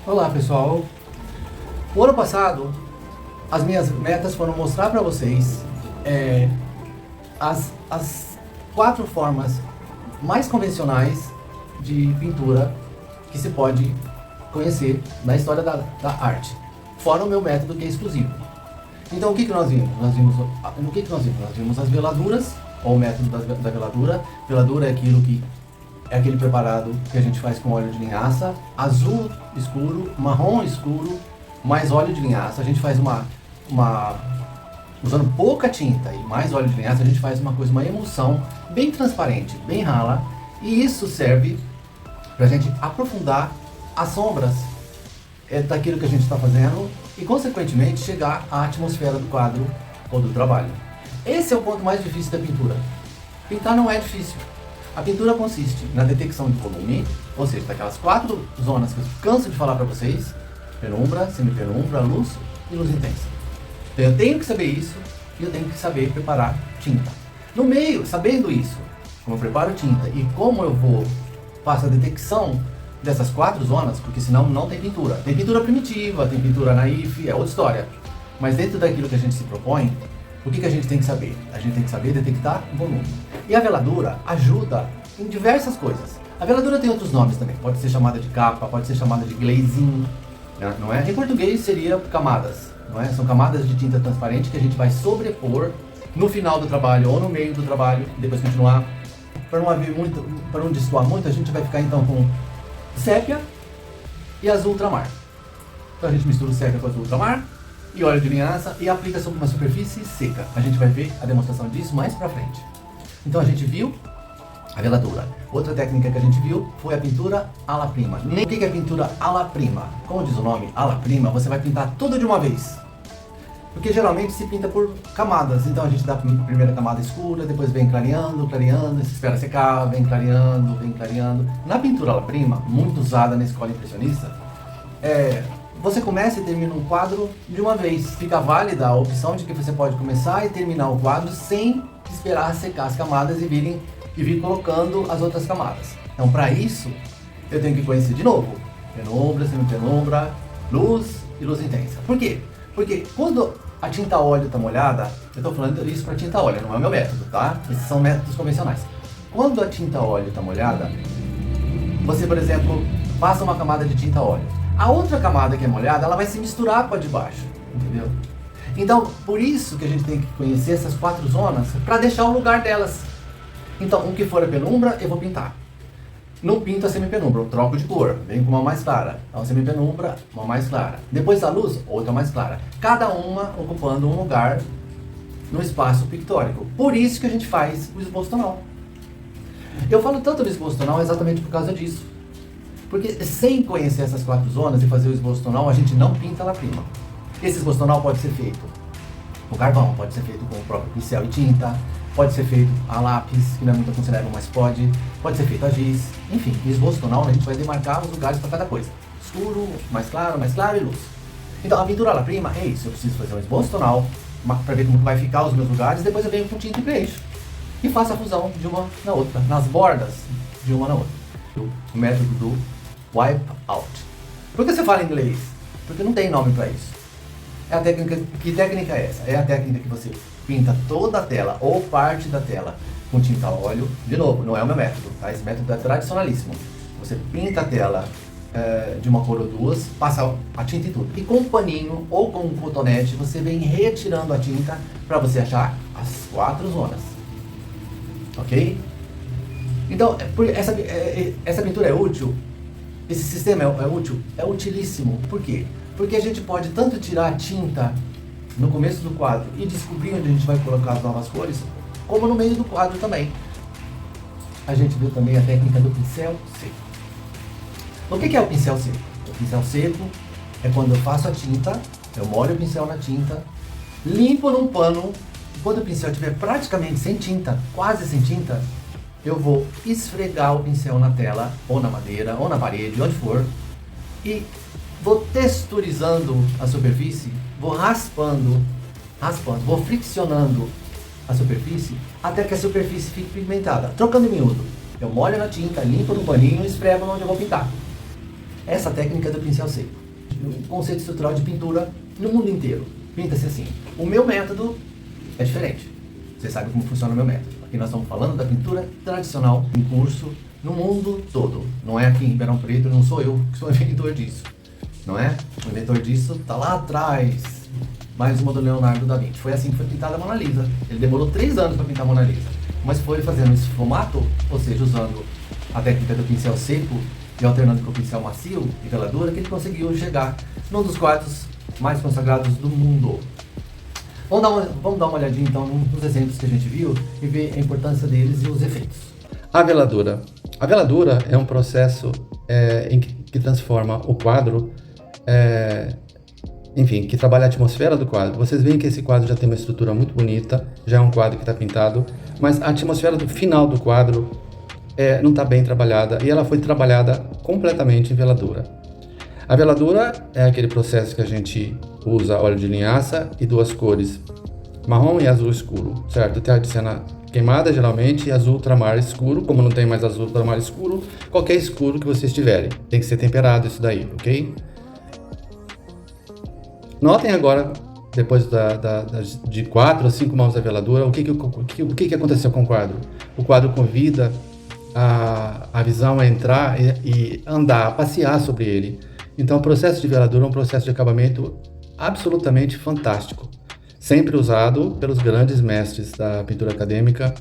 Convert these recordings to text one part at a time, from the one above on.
Olá pessoal, o ano passado as minhas metas foram mostrar para vocês as 4 formas mais convencionais de pintura que se pode conhecer na história da arte, fora o meu método que é exclusivo. Então o que nós vimos? Nós vimos as veladuras, ou o método da veladura. Veladura é aquele preparado que a gente faz com óleo de linhaça, azul escuro, marrom escuro, mais óleo de linhaça. A gente faz usando pouca tinta e mais óleo de linhaça, a gente faz uma emulsão bem transparente, bem rala, e isso serve para a gente aprofundar as sombras daquilo que a gente está fazendo e, consequentemente, chegar à atmosfera do quadro ou do trabalho. Esse é o ponto mais difícil da pintura. Pintar não é difícil. A pintura consiste na detecção de volume, ou seja, daquelas 4 zonas que eu canso de falar para vocês: penumbra, semipenumbra, luz e luz intensa. Então eu tenho que saber isso e eu tenho que saber preparar tinta. No meio, sabendo isso, como eu preparo tinta e como eu faço a detecção dessas 4 zonas, porque senão não tem pintura. Tem pintura primitiva, tem pintura naif, é outra história. Mas dentro daquilo que a gente se propõe, o que a gente tem que saber? A gente tem que saber detectar volume. E a veladura ajuda em diversas coisas. A veladura tem outros nomes também. Pode ser chamada de capa, pode ser chamada de glazing, não é? Em português seria camadas, não é? São camadas de tinta transparente que a gente vai sobrepor no final do trabalho ou no meio do trabalho, depois continuar. Para não destoar muito, a gente vai ficar então com sépia e azul ultramar. Então a gente mistura o sépia com azul ultramar e óleo de linhaça e aplica sobre uma superfície seca. A gente vai ver a demonstração disso mais pra frente. Então a gente viu a veladura. Outra técnica que a gente viu foi a pintura alla prima. O que é pintura alla prima? Como diz o nome, alla prima, você vai pintar tudo de uma vez. Porque geralmente se pinta por camadas. Então a gente dá a primeira camada escura, depois vem clareando, clareando, se espera secar, vem clareando, vem clareando. Na pintura alla prima, muito usada na escola impressionista, você começa e termina um quadro de uma vez. Fica válida a opção de que você pode começar e terminar o quadro sem esperar secar as camadas e vir colocando as outras camadas. Então, para isso, eu tenho que conhecer de novo penumbra, semipenumbra, luz e luz intensa. Por quê? Porque quando a tinta óleo está molhada, eu estou falando isso para tinta óleo, não é o meu método, tá? Esses são métodos convencionais. Quando a tinta óleo está molhada, você, por exemplo, passa uma camada de tinta óleo. A outra camada que é molhada, ela vai se misturar com a de baixo, entendeu? Então, por isso que a gente tem que conhecer essas 4 zonas para deixar o lugar delas. Então, o que for a penumbra, eu vou pintar. Não pinto a semipenumbra, eu troco de cor, venho com uma mais clara. Então, semipenumbra, uma mais clara. Depois da luz, outra mais clara. Cada uma ocupando um lugar no espaço pictórico. Por isso que a gente faz o esboço tonal. Eu falo tanto do esboço tonal exatamente por causa disso. Porque sem conhecer essas 4 zonas e fazer o esboço tonal, a gente não pinta alla prima. Esse esboço tonal pode ser feito com carvão, pode ser feito com o próprio pincel e tinta, pode ser feito a lápis, que não é muito aconselhável, mas pode ser feito a giz. Enfim, esboço tonal a gente vai demarcar os lugares para cada coisa. Escuro, mais claro e luz. Então a pintura alla prima é isso, eu preciso fazer um esboço tonal para ver como vai ficar os meus lugares, depois eu venho com tinta e preencho. E faço a fusão de uma na outra, nas bordas de uma na outra. O método do wipe out. Por que você fala inglês? Porque não tem nome para isso. Que técnica é essa? É a técnica que você pinta toda a tela ou parte da tela com tinta óleo. De novo, não é o meu método, tá? Esse método é tradicionalíssimo. Você pinta a tela de uma cor ou duas, passa a tinta em tudo. E com um paninho ou com um cotonete, você vem retirando a tinta para você achar as 4 zonas. Ok? Então, essa pintura é útil. Esse sistema é útil? É utilíssimo. Por quê? Porque a gente pode tanto tirar a tinta no começo do quadro e descobrir onde a gente vai colocar as novas cores, como no meio do quadro também. A gente viu também a técnica do pincel seco. O que é o pincel seco? O pincel seco é quando eu faço a tinta, eu molho o pincel na tinta, limpo num pano, e quando o pincel estiver praticamente sem tinta, quase sem tinta, eu vou esfregar o pincel na tela, ou na madeira, ou na parede, onde for, e vou texturizando a superfície, vou raspando, vou friccionando a superfície até que a superfície fique pigmentada. Trocando em miúdo, eu molho na tinta, limpo no paninho e esfrego onde eu vou pintar. Essa técnica é do pincel seco. O conceito estrutural de pintura no mundo inteiro. Pinta-se assim. O meu método é diferente. Você sabe como funciona o meu método. Aqui nós estamos falando da pintura tradicional em curso no mundo todo. Não é aqui em Ribeirão Preto, não sou eu que sou o inventor disso. Não é? O inventor disso está lá atrás. Mais uma do Leonardo da Vinci. Foi assim que foi pintada a Mona Lisa. Ele demorou 3 anos para pintar a Mona Lisa. Mas foi fazendo esfumato, ou seja, usando a técnica do pincel seco e alternando com o pincel macio e veladura, que ele conseguiu chegar num dos quadros mais consagrados do mundo. Vamos dar uma olhadinha então nos exemplos que a gente viu e ver a importância deles e os efeitos. A veladura. A veladura é um processo que transforma o quadro, que trabalha a atmosfera do quadro. Vocês veem que esse quadro já tem uma estrutura muito bonita, já é um quadro que está pintado, mas a atmosfera do final do quadro não está bem trabalhada e ela foi trabalhada completamente em veladura. A veladura é aquele processo que a gente usa óleo de linhaça e 2 cores, marrom e azul escuro, certo? Tem a cena queimada geralmente e azul ultramar escuro. Como não tem mais azul ultramar escuro, qualquer escuro que vocês tiverem, tem que ser temperado isso daí, ok? Notem agora, depois de 4 ou 5 mãos da veladura, o que aconteceu com o quadro. O quadro convida a visão a entrar e andar, a passear sobre ele. Então o processo de veladura é um processo de acabamento absolutamente fantástico, sempre usado pelos grandes mestres da pintura acadêmica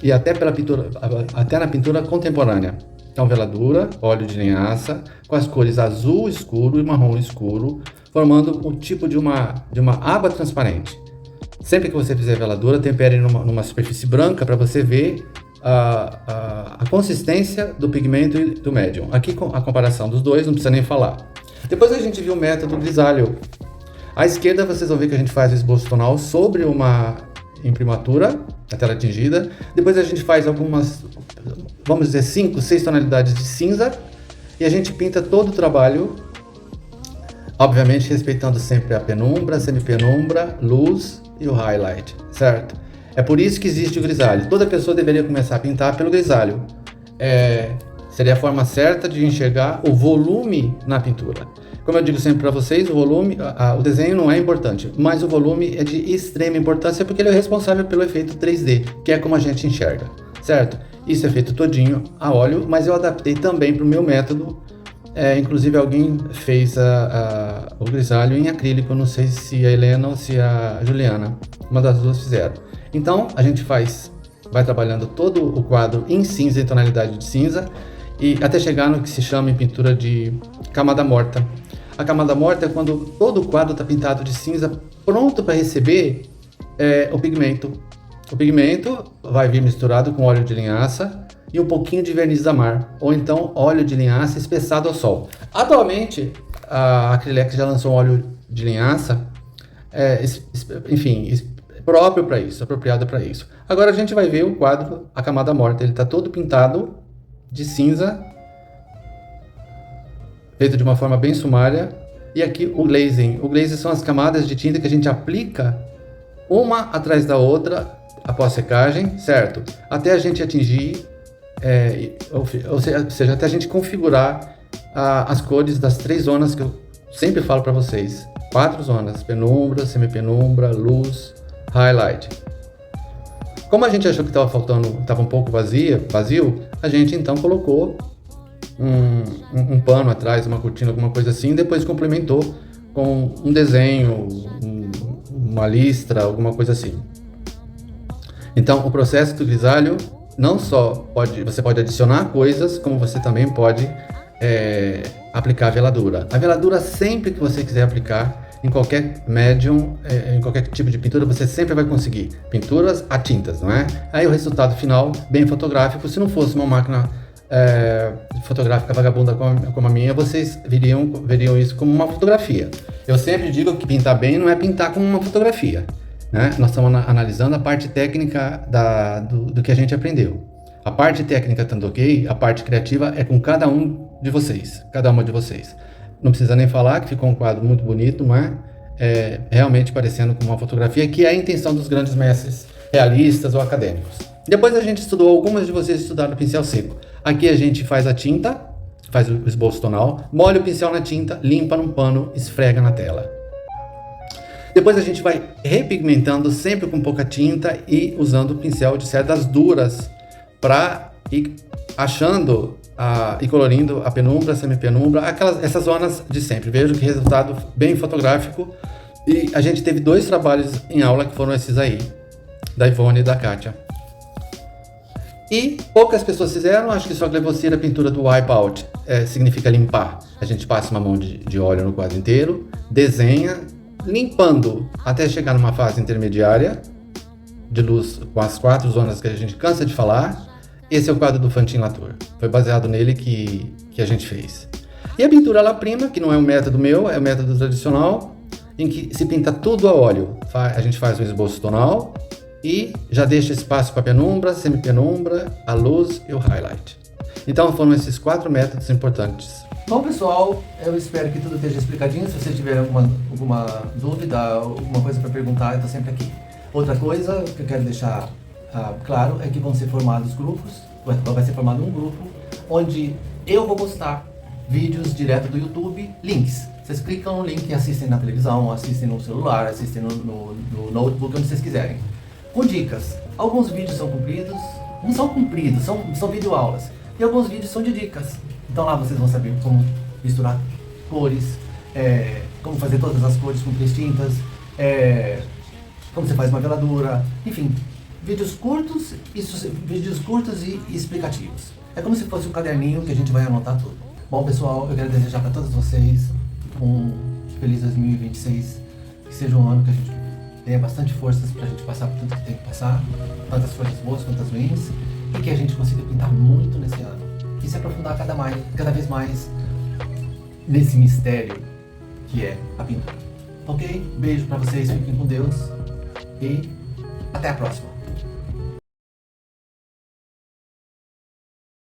e até na pintura contemporânea. Então veladura, óleo de linhaça, com as cores azul escuro e marrom escuro, formando o tipo de uma água transparente. Sempre que você fizer veladura, tempere numa superfície branca para você ver a consistência do pigmento e do médium. Aqui a comparação dos dois, não precisa nem falar. Depois a gente viu o método grisalho. À esquerda vocês vão ver que a gente faz o esboço tonal sobre uma imprimatura, a tela tingida. Depois a gente faz algumas, vamos dizer, 5, 6 tonalidades de cinza. E a gente pinta todo o trabalho, obviamente respeitando sempre a penumbra, semipenumbra, luz e o highlight, certo? É por isso que existe o grisalho. Toda pessoa deveria começar a pintar pelo grisalho. Seria a forma certa de enxergar o volume na pintura. Como eu digo sempre para vocês, o desenho não é importante, mas o volume é de extrema importância porque ele é responsável pelo efeito 3D, que é como a gente enxerga, certo? Isso é feito todinho a óleo, mas eu adaptei também para o meu método. Inclusive alguém fez o grisalho em acrílico, não sei se a Helena ou se a Juliana, uma das duas fizeram. Então a gente vai trabalhando todo o quadro em cinza, em tonalidade de cinza, e até chegar no que se chama em pintura de camada morta. A camada morta é quando todo o quadro está pintado de cinza, pronto para receber o pigmento. O pigmento vai vir misturado com óleo de linhaça e um pouquinho de verniz da mar, ou então óleo de linhaça espessado ao sol. Atualmente, a Acrylex já lançou um óleo de linhaça, próprio para isso, apropriado para isso. Agora a gente vai ver o quadro, a camada morta, ele está todo pintado de cinza, feito de uma forma bem sumária. E aqui o glazing. O glazing são as camadas de tinta que a gente aplica uma atrás da outra após secagem, certo? Até a gente atingir, ou seja, até a gente configurar as cores das 3 zonas que eu sempre falo para vocês. 4 zonas: penumbra, semipenumbra, luz, highlight. Como a gente achou que estava um pouco vazio, a gente então colocou um pano atrás, uma cortina, alguma coisa assim, depois complementou com um desenho, uma listra, alguma coisa assim. Então o processo do grisalho não só você pode adicionar coisas, como você também pode aplicar a veladura. A veladura, sempre que você quiser aplicar em qualquer médium, em qualquer tipo de pintura, você sempre vai conseguir pinturas a tintas, não é? Aí o resultado final, bem fotográfico. Se não fosse uma máquina fotográfica vagabunda como a minha, vocês veriam isso como uma fotografia. Eu sempre digo que pintar bem não é pintar como uma fotografia, né? Nós estamos analisando a parte técnica do que a gente aprendeu. A parte técnica estando ok, a parte criativa é com cada uma de vocês. Não precisa nem falar que ficou um quadro muito bonito, não é? Realmente parecendo com uma fotografia, que é a intenção dos grandes mestres realistas ou acadêmicos. Depois a gente estudou, algumas de vocês estudaram pincel seco. Aqui a gente faz a tinta faz o esboço tonal, molha o pincel na tinta, limpa num pano, esfrega na tela. Depois a gente vai repigmentando sempre com pouca tinta e usando o pincel de cerdas duras para ir achando e colorindo a penumbra, a semipenumbra, essas zonas de sempre. Vejo que resultado bem fotográfico. E a gente teve 2 trabalhos em aula que foram esses aí, da Ivone e da Kátia. E poucas pessoas fizeram, acho que só que você a pintura do wipeout significa limpar. A gente passa uma mão de óleo no quadro inteiro, desenha, limpando até chegar numa fase intermediária de luz com as 4 zonas que a gente cansa de falar. Esse é o quadro do Fantin Latour. Foi baseado nele que a gente fez. E a pintura à la prima, que não é um método meu, é um método tradicional, em que se pinta tudo a óleo. A gente faz um esboço tonal e já deixa espaço para a penumbra, semipenumbra, a luz e o highlight. Então foram esses 4 métodos importantes. Bom, pessoal, eu espero que tudo esteja explicadinho. Se você tiver alguma dúvida, alguma coisa para perguntar, eu estou sempre aqui. Outra coisa que eu quero deixar claro é que vão ser formados grupos, vai ser formado um grupo, onde eu vou postar vídeos direto do YouTube, links. Vocês clicam no link e assistem na televisão, assistem no celular, assistem no notebook, onde vocês quiserem. Com dicas. Alguns vídeos são compridos, não são compridos, são videoaulas. E alguns vídeos são de dicas. Então lá vocês vão saber como misturar cores, como fazer todas as cores com 3 tintas, como você faz uma veladura, enfim, vídeos curtos e explicativos. É como se fosse um caderninho que a gente vai anotar tudo. Bom, pessoal, eu quero desejar para todos vocês um feliz 2026, que seja um ano que a gente tenha bastante forças para a gente passar por tudo que tem que passar, tantas forças boas quanto as ruins, e que a gente consiga pintar muito nesse ano e se aprofundar cada vez mais nesse mistério que é a pintura. Ok? Beijo para vocês, fiquem com Deus e até a próxima.